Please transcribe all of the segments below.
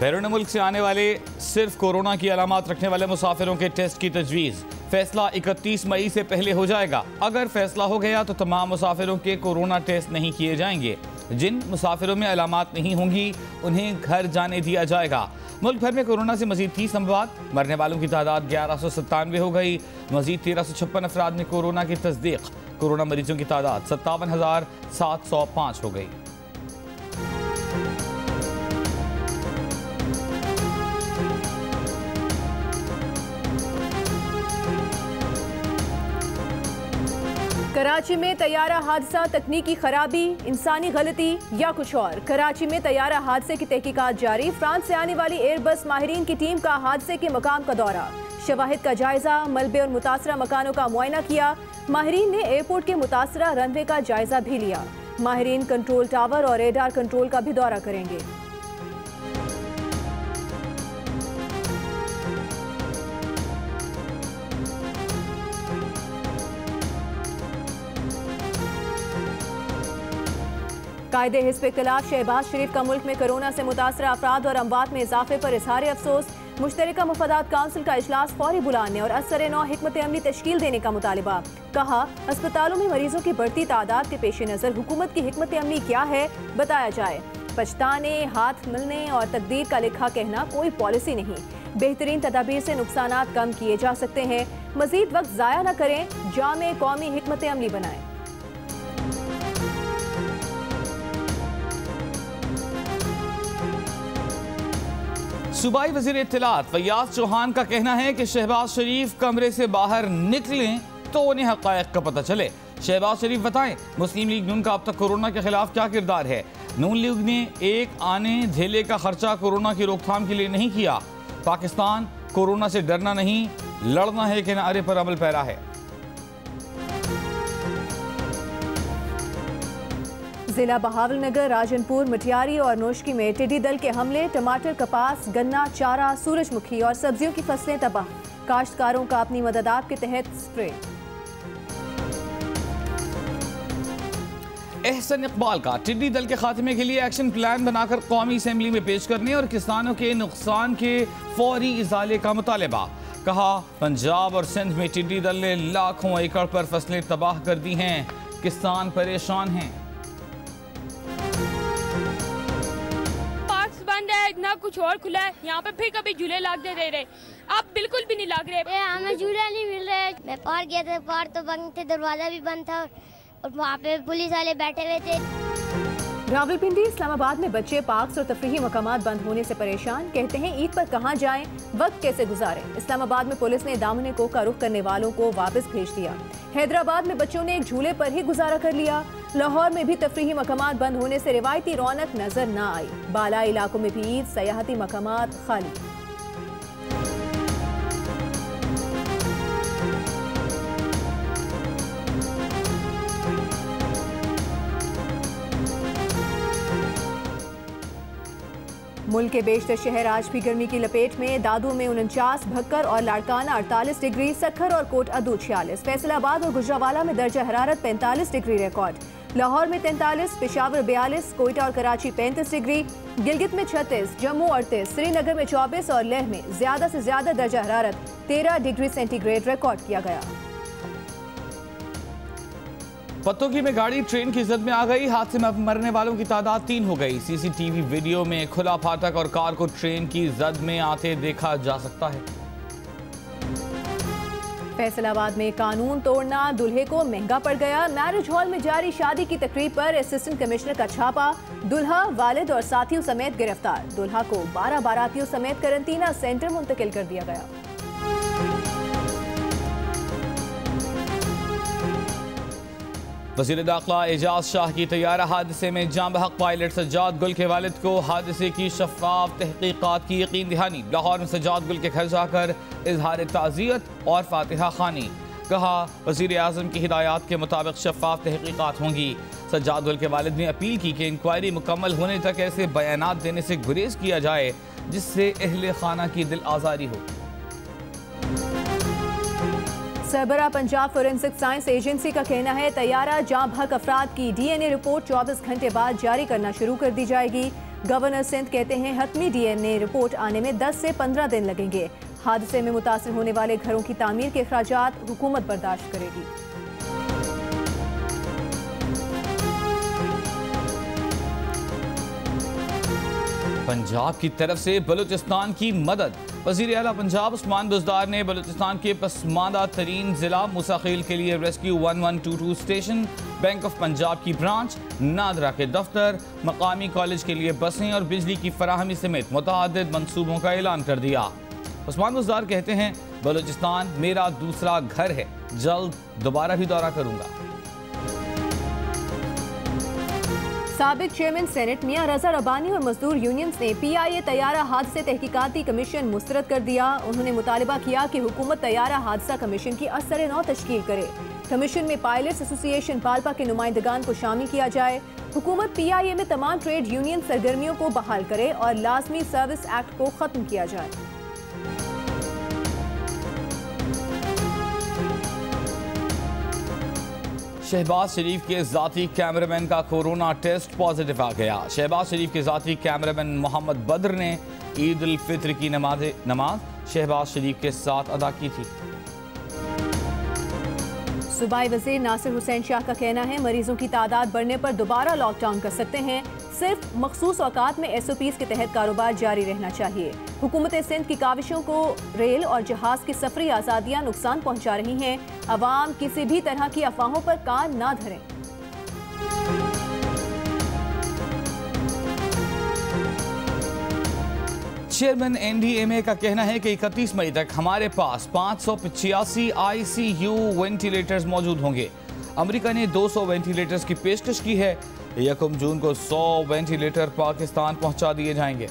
बैरून मुल्क से आने वाले सिर्फ कोरोना की अलामात रखने वाले मुसाफिरों के टेस्ट की तजवीज़। फैसला 31 मई से पहले हो जाएगा। अगर फैसला हो गया तो तमाम मुसाफिरों के कोरोना टेस्ट नहीं किए जाएंगे। जिन मुसाफिरों में अलामात नहीं होंगी उन्हें घर जाने दिया जाएगा। मुल्क भर में कोरोना से मजीद 30 अमवात, मरने वालों की तादाद 1197 हो गई। मजीद 1356 अफराद में कोरोना की तस्दीक। कोरोना मरीजों की तादाद 57,705 हो गई। कराची में तैयारा हादसा, तकनीकी खराबी, इंसानी गलती या कुछ और। कराची में तैयारा हादसे की तहकीकात जारी। फ्रांस से आने वाली एयरबस माहिरीन की टीम का हादसे के मकाम का दौरा, शवाहिद का जायजा, मलबे और मुतासरा मकानों का मुआयना किया। माहिरीन ने एयरपोर्ट के मुतासरा रनवे का जायजा भी लिया। माहिरीन कंट्रोल टावर और रेडार कंट्रोल का भी दौरा करेंगे। कायदे हिस्ब इख्तिलाफ शहबाज शरीफ का मुल्क में कोरोना से मुतासरा अफराद और अमवात में इजाफे पर इजहार अफसोस। मुश्तरका मुफादात काउंसिल का इजलास फौरी बुलाने और असर नौ हिकमत अमली तश्कील देने का मुतालिबा। कहा, अस्पतालों में मरीजों की बढ़ती तादाद के पेश नज़र हुकूमत की हिकमत अमली क्या है बताया जाए। पछताने, हाथ मिलने और तकदीर का लिखा कहना कोई पॉलिसी नहीं। बेहतरीन तदाबीर से नुकसानात कम किए जा सकते हैं। मजीद वक्त ज़ाया न करें, जामे कौमी हिकमत अमली बनाएं। सूबाई वज़ीर इत्तलात फैयाज चौहान का कहना है कि शहबाज शरीफ कमरे से बाहर निकलें तो उन्हें हक़ाइक़ का पता चले। शहबाज शरीफ बताएं, मुस्लिम लीग नून का अब तक कोरोना के खिलाफ क्या किरदार है। नून लीग ने एक आने धेले का खर्चा कोरोना की रोकथाम के लिए नहीं किया। पाकिस्तान कोरोना से डरना नहीं, लड़ना है के नारे पर अमल पैरा है। जिला बहावलनगर, राजनपुर, मटियारी और नोशकी में टिड्डी दल के हमले। टमाटर, कपास, गन्ना, चारा, सूरजमुखी और सब्जियों की फसलें तबाह। काश्तकारों का अपनी मददात के तहत स्प्रे। एहसन इकबाल का टिड्डी दल के खात्मे के लिए एक्शन प्लान बनाकर कौमी असेंबली में पेश करने और किसानों के नुकसान के फौरी इजाले का मुतालिबा। कहा, पंजाब और सिंध में टिड्डी दल ने लाखों एकड़ पर फसलें तबाह कर दी हैं। किसान परेशान हैं। इतना कुछ और खुला है, यहाँ पे फिर कभी झूले लागते दे रहे, अब बिल्कुल भी नहीं लाग रहे। हमें झूला नहीं मिल रहा है। मैं पार्क गया था, पार्क तो बंद थे, दरवाजा भी बंद था और वहाँ पे पुलिस वाले बैठे हुए थे। रावलपिंडी, इस्लामाबाद में बच्चे पार्क्स और तफरीही मकामात बंद होने से परेशान। कहते हैं ईद पर कहाँ जाएं, वक्त कैसे गुजारें। इस्लामाबाद में पुलिस ने दामने को का रुख करने वालों को वापस भेज दिया। हैदराबाद में बच्चों ने एक झूले पर ही गुजारा कर लिया। लाहौर में भी तफरीही मकामात बंद होने से रिवायती रौनक नजर न आई। बाला इलाकों में भी ईद सयाहती मकामात खाली। मुल्क के बेशतर शहर आज भी गर्मी की लपेट में। दादू में 49, भक्कर और लाड़काना 48 डिग्री, सखर और कोट अदू 46, फैसलाबाद और गुजरावाला में दर्जा हरारत 45 डिग्री रिकॉर्ड। लाहौर में 43, पेशावर 42, कोयटा और कराची 35 डिग्री, गिलगित में 36, जम्मू 38, श्रीनगर में 24 और लेह में ज्यादा से ज्यादा दर्जा हरारत 13 डिग्री सेंटीग्रेड रिकॉर्ड किया गया। पत्तोकी में गाड़ी ट्रेन की जद में आ गई। हादसे में मरने वालों की तादाद 3 हो गई। सीसीटीवी वीडियो में खुला फाटक और कार को ट्रेन की जद में आते देखा जा सकता है। फैसलाबाद में कानून तोड़ना दूल्हे को महंगा पड़ गया। मैरिज हॉल में जारी शादी की तकरीब पर असिस्टेंट कमिश्नर का छापा। दूल्हा, वालिद और साथियों समेत गिरफ्तार। दूल्हा को 12 बारातियों समेत करंटीना सेंटर मुंतकिल कर दिया गया। वज़ीर दाखिला एजाज शाह की तैयारा हादसे में जाँ बहक पायलट सज्जाद गुल के वालिद को हादसे की शफाफ तहकीकात की यकीन दहानी। लाहौर में सज्जाद गुल के घर जाकर इजहार ताज़ियत और फातिहा खानी। कहा, वज़ीर आज़म की हिदायत के मुताबिक शफाफ तहकीकात होंगी। सज्जाद गुल के वालिद ने अपील की कि इंक्वायरी मुकम्मल होने तक ऐसे बयानात देने से गुरेज किया जाए जिससे अहले खाना की दिल आज़ारी हो। सरबरा पंजाब फोरेंसिक साइंस एजेंसी का कहना है तैयारा जाँ बहक अफराद की DNA रिपोर्ट 24 घंटे बाद जारी करना शुरू कर दी जाएगी। गवर्नर सिंध कहते हैं हतमी DNA रिपोर्ट आने में 10 से 15 दिन लगेंगे। हादसे में मुतासिर होने वाले घरों की तामीर के खर्चात हुकूमत बर्दाश्त करेगी। पंजाब की तरफ से बलूचिस्तान की मदद। वज़ीर आला पंजाब उस्मान बुज़दार ने बलूचिस्तान के पसमानदा तरीन जिला मुसाखिल के लिए rescue 1122 station, bank of Punjab की ब्रांच, नादरा के दफ्तर, मकामी कॉलेज के लिए बसें और बिजली की फराहमी समेत मुतअद्दिद मंसूबों का ऐलान कर दिया। उस्मान बुज़दार कहते हैं बलूचिस्तान मेरा दूसरा घर है, जल्द दोबारा भी दौरा करूंगा। साबिक चेयरमैन सेनेट मियां रजा रब्बानी और मजदूर यूनियंस ने PIA तैयारा हादसे तहकीकाती कमीशन मुस्तरद कर दिया। उन्होंने मुतालिबा किया कि हुकूमत तैयारा हादसा कमीशन की असर नौ तश्कील करे। कमीशन में पायलट्स एसोसिएशन पाल्पा के नुमाइंदगान को शामिल किया जाए। हुकूमत PIA में तमाम ट्रेड यूनियन सरगर्मियों को बहाल करे और लाजमी सर्विस एक्ट को खत्म किया जाए। शहबाज शरीफ के ज़ाती कैमरामैन का कोरोना टेस्ट पॉजिटिव आ गया। शहबाज शरीफ के ज़ाती कैमरामैन मोहम्मद बद्र ने ईद उल फित्र की नमाज शहबाज शरीफ के साथ अदा की थी। सूबाई वज़ीर नासिर हुसैन शाह का कहना है मरीजों की तादाद बढ़ने पर दोबारा लॉकडाउन कर सकते हैं, सिर्फ मखसूस औकात में SOPs के तहत कारोबार जारी रहना चाहिए। हुकूमत सिंध की काविशों को रेल और जहाज की सफरी आज़ादियाँ नुकसान पहुँचा रही हैं। अवाम किसी भी तरह की अफवाहों पर कान ना धरें। चेयरमैन NDMA का कहना है कि 31 मई तक हमारे पास 585 ICU वेंटिलेटर्स मौजूद होंगे। अमेरिका ने 200 वेंटिलेटर्स की पेशकश की है। 1 जून को 100 वेंटिलेटर पाकिस्तान पहुंचा दिए जाएंगे।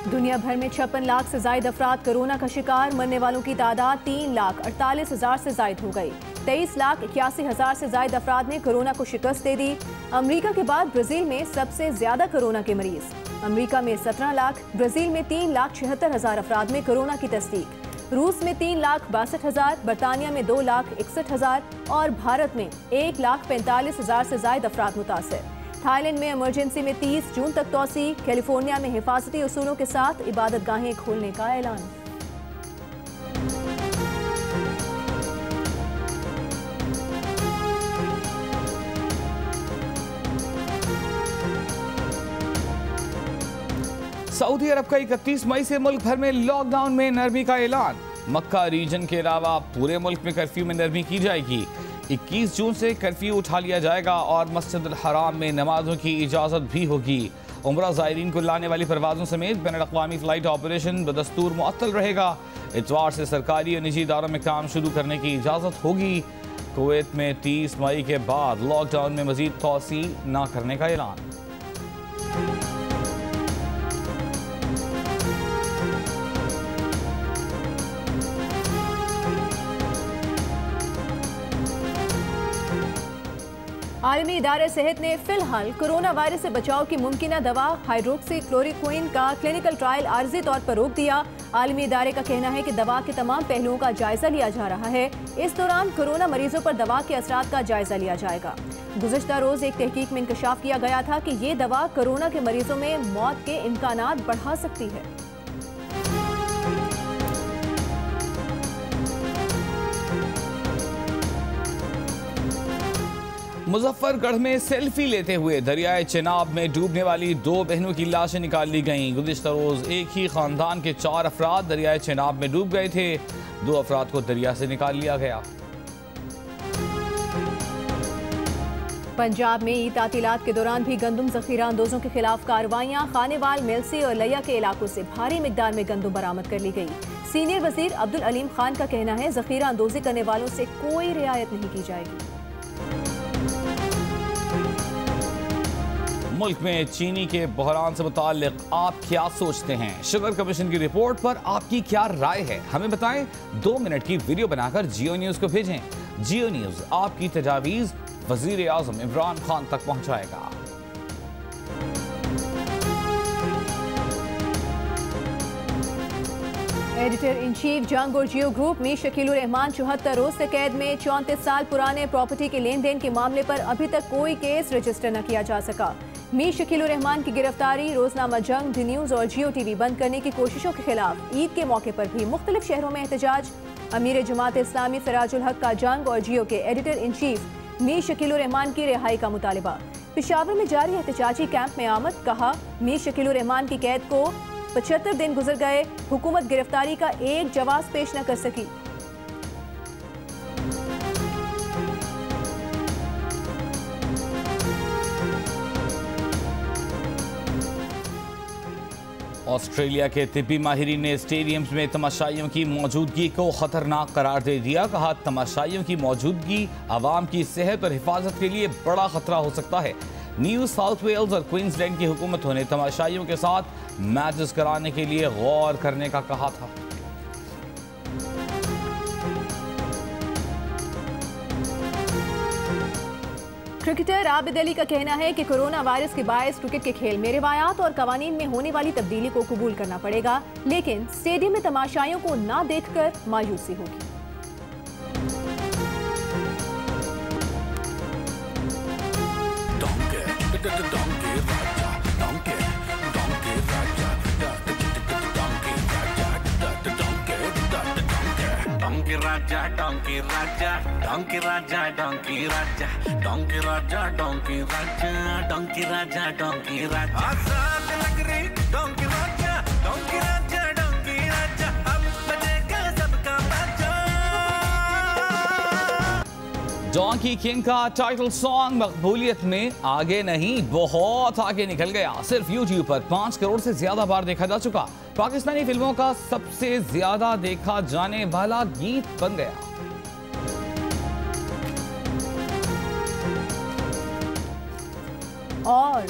दुनिया भर में 56 लाख से ज्यादा अफराद कोरोना का शिकार, मरने वालों की तादाद 3,48,000 से ज्यादा हो गई। 23,81,000 से ज्यादा अफराद ने कोरोना को शिकस्त दे दी। अमेरिका के बाद ब्राजील में सबसे ज्यादा कोरोना के मरीज। अमेरिका में 17 लाख, ब्राजील में 3,76,000 अफराद में कोरोना की तस्दीक, रूस में 3,62,000, बरतानिया में 2,61,000 और भारत में 1,45,000 से ज्यादा अफराद मुतासर। थाईलैंड में इमरजेंसी में 30 जून तक तोसी। कैलिफोर्निया में हिफाजती उसूलों के साथ इबादत गाहें खोलने का ऐलान। सऊदी अरब का 31 मई से मुल्क भर में लॉकडाउन में नरमी का ऐलान। मक्का रीजन के अलावा पूरे मुल्क में कर्फ्यू में नरमी की जाएगी। 21 जून से कर्फ्यू उठा लिया जाएगा और मस्जिद हराम में नमाजों की इजाज़त भी होगी। उम्रा ज़ायरीन को लाने वाली परवाज़ों समेत बैनुल-अक़वामी फ़्लाइट ऑपरेशन बदस्तूर मुअत्तल रहेगा। इतवार से सरकारी और निजी इदारों में काम शुरू करने की इजाज़त होगी। कुवैत में 30 मई के बाद लॉकडाउन में मज़ीद तोसी न करने का ऐलान। आलमी इदारे सेहत ने फिलहाल कोरोना वायरस से बचाव की मुमकिना दवा हाइड्रोक्सीक्लोरोक्विन का क्लिनिकल ट्रायल आर्जी तौर पर रोक दिया। आलमी इदारे का कहना है कि दवा के तमाम पहलुओं का जायजा लिया जा रहा है। इस दौरान कोरोना मरीजों पर दवा के असरात का जायजा लिया जाएगा। गुज़श्ता रोज एक तहकीक में इंकशाफ किया गया था कि ये दवा कोरोना के मरीजों में मौत के इम्कानात बढ़ा सकती है। मुजफ्फरगढ़ में सेल्फी लेते हुए दरियाए चेनाब में डूबने वाली 2 बहनों की लाशें निकाल ली गईं। गुज़िश्ता रोज एक ही खानदान के 4 अफराद दरियाए चेनाब में डूब गए थे। 2 अफराद को दरिया से निकाल लिया गया। पंजाब में ईद तातीलात के दौरान भी गंदम जखीरा अंदोजों के खिलाफ कार्रवाइयां। खानेवाल, मेलसी और लैया के इलाकों से भारी मिकदार में गंदम बरामद कर ली गई। सीनियर वजीर अब्दुल अलीम खान का कहना है जखीरा अंदोजी करने वालों से कोई रियायत नहीं की जाएगी। मुल्क में चीनी के बहरान से मुताल्लिक आप क्या सोचते हैं? शुगर कमीशन की रिपोर्ट पर आपकी क्या राय है? हमें बताएं। 2 मिनट की वीडियो बनाकर जियो न्यूज को भेजें। जियो न्यूज आपकी तजावीज वजीर आजम इमरान खान तक पहुंचाएगा। एडिटर इन चीफ जंग और जियो ग्रुप मीर शकीलुर रहमान 74 रोज से कैद में 34 साल पुराने प्रॉपर्टी के लेन देन के मामले पर अभी तक कोई केस रजिस्टर न किया जा सका। मीर शकीलुर रहमान की गिरफ्तारी, रोजनामा जंग, डी न्यूज और जियो टीवी बंद करने की कोशिशों के खिलाफ ईद के मौके पर भी मुख्तलिफ शहरों में एहतजाज। अमीर जमात इस्लामी सिराजुल हक का जंग और जियो के editor in chief Mir Shakilur Rahman की रिहाई का मुतालिबा। पेशावर में जारी एहतजाजी कैंप में आमद, कहा मीर शकीलुर रहमान की कैद को 75 दिन गुजर गए, हुकूमत गिरफ्तारी का एक जवाब पेश न कर सकी। ऑस्ट्रेलिया के तिब्बी माहिरीन ने स्टेडियम्स में तमाशाइयों की मौजूदगी को खतरनाक करार दे दिया। कहा, तमाशाइयों की मौजूदगी आवाम की सेहत और हिफाजत के लिए बड़ा खतरा हो सकता है। न्यू साउथ वेल्स और क्वींसलैंड की हुकूमतों ने तमाशाइयों के साथ मैचेस कराने के लिए गौर करने का कहा था। क्रिकेटर आबिद अली का कहना है कि कोरोना वायरस के बायस क्रिकेट के खेल में रिवायात और कवानीन में होने वाली तब्दीली को कबूल करना पड़ेगा, लेकिन स्टेडियम में तमाशाइयों को ना देखकर मायूसी होगी। राजा डोंकी राजा डोंकी राजा डोंकी राजा डोंकी राजा डोंकी राजा डोंकी राजा डोंकी राजा आजाद नगरी डोंकी राजा डोंकी राजा डोंकी राजा अब बजेगा सबका बाजा। डोंकी किंग का टाइटल सॉन्ग मकबूलियत में आगे नहीं, बहुत आगे निकल गया। सिर्फ यूट्यूब पर 5 करोड़ से ज्यादा बार देखा जा चुका पाकिस्तानी फिल्मों का सबसे ज्यादा देखा जाने वाला गीत बन गया। और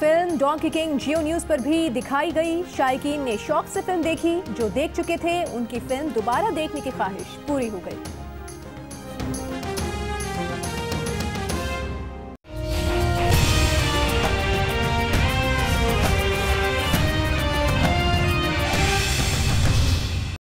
फिल्म डोंकी किंग जियो न्यूज पर भी दिखाई गई। शायकीन ने शौक से फिल्म देखी, जो देख चुके थे उनकी फिल्म दोबारा देखने की ख्वाहिश पूरी हो गई।